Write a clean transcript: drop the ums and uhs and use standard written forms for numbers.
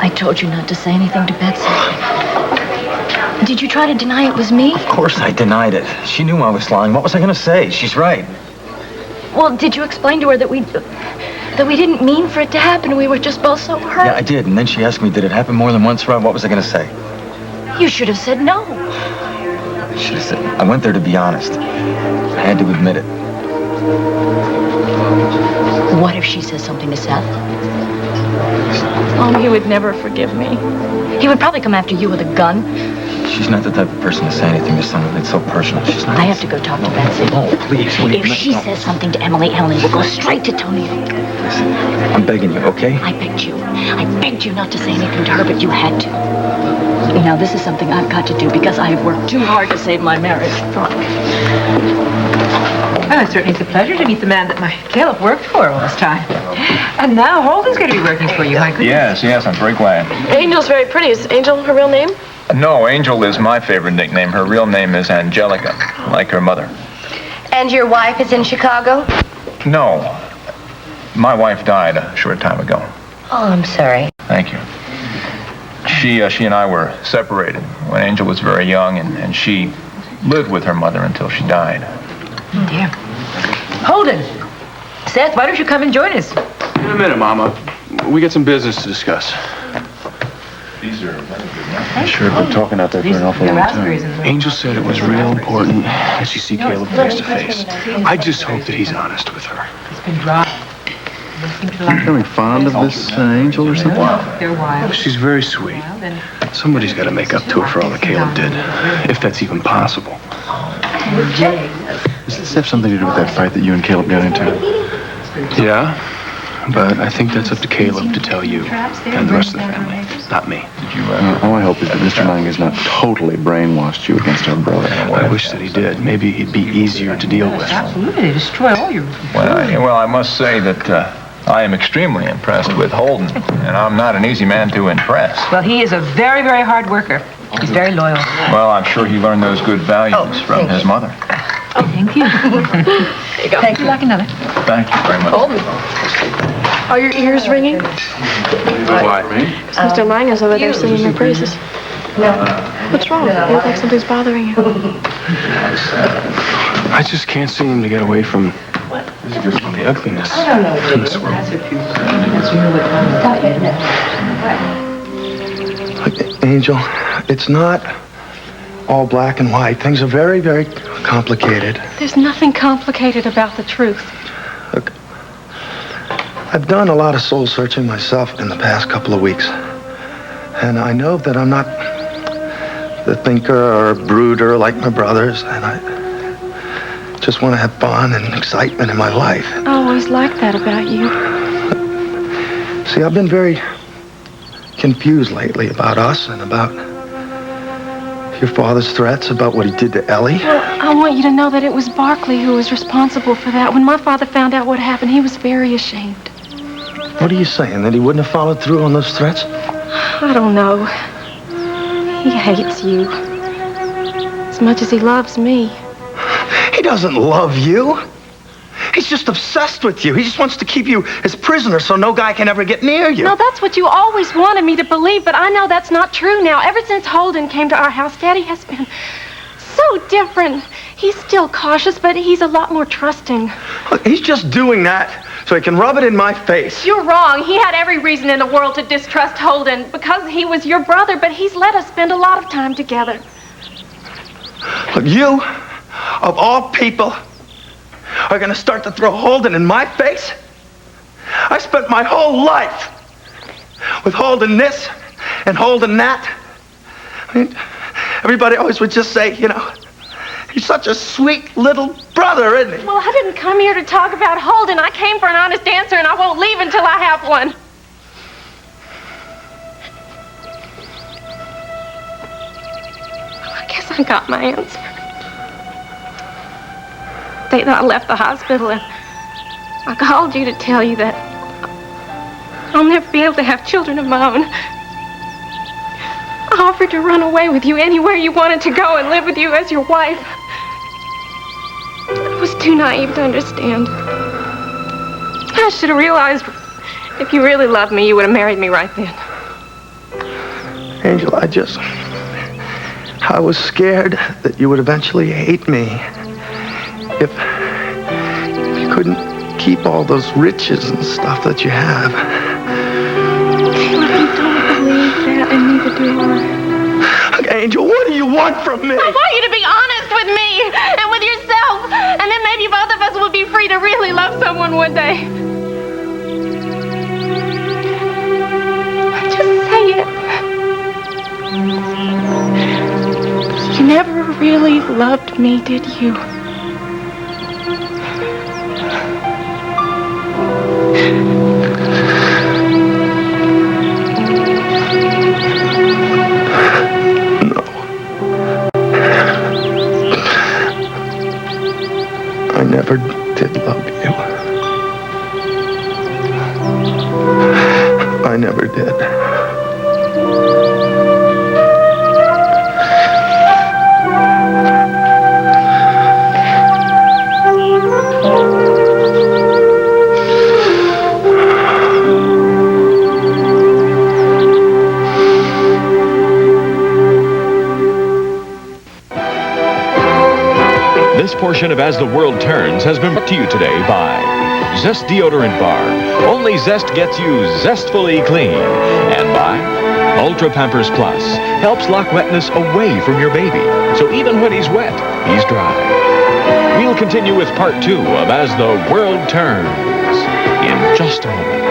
I told you not to say anything to Betsy. Did you try to deny it was me? Of course I denied it. She knew I was lying. What was I going to say? She's right. Well, did you explain to her that we didn't mean for it to happen? We were just both so hurt. Yeah, I did. And then she asked me, did it happen more than once, Rob? What was I going to say? You should have said no. I should have said, I went there to be honest. I had to admit it. What if she says something to Seth? Oh, he would never forgive me. He would probably come after you with a gun. She's not the type of person to say anything to someone. It's so personal. She's not. I have to go talk to Betsy. Oh, please. If she says something to Emily will go straight to Tony. Listen, I'm begging you, okay? I begged you not to say anything to her, but you had to. Now, this is something I've got to do because I have worked too hard to save my marriage. Well, it certainly is a pleasure to meet the man that my Caleb worked for all this time. And now Holden's going to be working for you, my goodness. Yes, I'm very glad. Angel's very pretty. Is Angel her real name? No, Angel is my favorite nickname. Her real name is Angelica, like her mother. And your wife is in Chicago? No. My wife died a short time ago. Oh, I'm sorry. Thank you. She and I were separated when Angel was very young, and she lived with her mother until she died. Oh, dear. Holden! Seth, why don't you come and join us? In a minute, Mama. We got some business to discuss. These are very good. I sure have been talking out there for an awful long time. Angel said it was real important that she see Caleb face to face. I just hope that he's honest with her. It's been dry. You're becoming fond of this Angel or something? They're wild. She's very sweet. Somebody's got to make up to her for all that Caleb did, if that's even possible. Does this have something to do with that fight that you and Caleb got into? Yeah, but I think that's up to Caleb to tell you and the rest of the family, not me. Did you All I hope is that Mr. Lang has not totally brainwashed you against our brother. I wish that he did. Maybe he'd be easier to deal with. Absolutely. They destroy all your... Well, I must say that I am extremely impressed with Holden, and I'm not an easy man to impress. Well, he is a very, very hard worker. He's very loyal. Well, I'm sure he learned those good values from his mother. Oh, thank you. There you go. Thank you. Like another. Thank you very much. Holden. Are your ears ringing? Why? Mr. Lang is over there singing your praises. No. What's wrong? You look like something's bothering you. I just can't seem to get away from the ugliness in this world. Angel, it's not all black and white. Things are very, very complicated. There's nothing complicated about the truth. Look, I've done a lot of soul searching myself in the past couple of weeks. And I know that I'm not the thinker or brooder like my brothers, and I just want to have fun and excitement in my life. I always liked that about you. See, I've been very confused lately about us and about your father's threats, about what he did to Ellie. Well, I want you to know that it was Barkley who was responsible for that. When my father found out what happened, he was very ashamed. What are you saying, that he wouldn't have followed through on those threats? I don't know. He hates you as much as he loves me. He doesn't love you. He's just obsessed with you. He just wants to keep you his prisoner so no guy can ever get near you. No, that's what you always wanted me to believe, but I know that's not true now. Ever since Holden came to our house, Daddy has been so different. He's still cautious, but he's a lot more trusting. Look, he's just doing that so he can rub it in my face. You're wrong. He had every reason in the world to distrust Holden because he was your brother, but he's let us spend a lot of time together. Look, you, of all people, are going to start to throw Holden in my face? I spent my whole life with Holden this and Holden that. I mean, everybody always would just say, you know, he's such a sweet little brother, isn't he? Well, I didn't come here to talk about Holden. I came for an honest answer, and I won't leave until I have one. I guess I got my answer. The day that I left the hospital, and I called you to tell you that I'll never be able to have children of my own. I offered to run away with you anywhere you wanted to go and live with you as your wife. I was too naive to understand. I should have realized if you really loved me, you would have married me right then. Angel, I was scared that you would eventually hate me if you couldn't keep all those riches and stuff that you have. Caleb, you don't believe that, and neither do I. Angel, what do you want from me? I want you to be honest with me and with yourself, and then maybe both of us will be free to really love someone one day. Just say it. You never really loved me, did you? I never did love you. I never did. This portion of As the World Turns has been brought to you today by Zest Deodorant Bar. Only Zest gets you zestfully clean. And by Ultra Pampers Plus. Helps lock wetness away from your baby. So even when he's wet, he's dry. We'll continue with part 2 of As the World Turns in just a moment.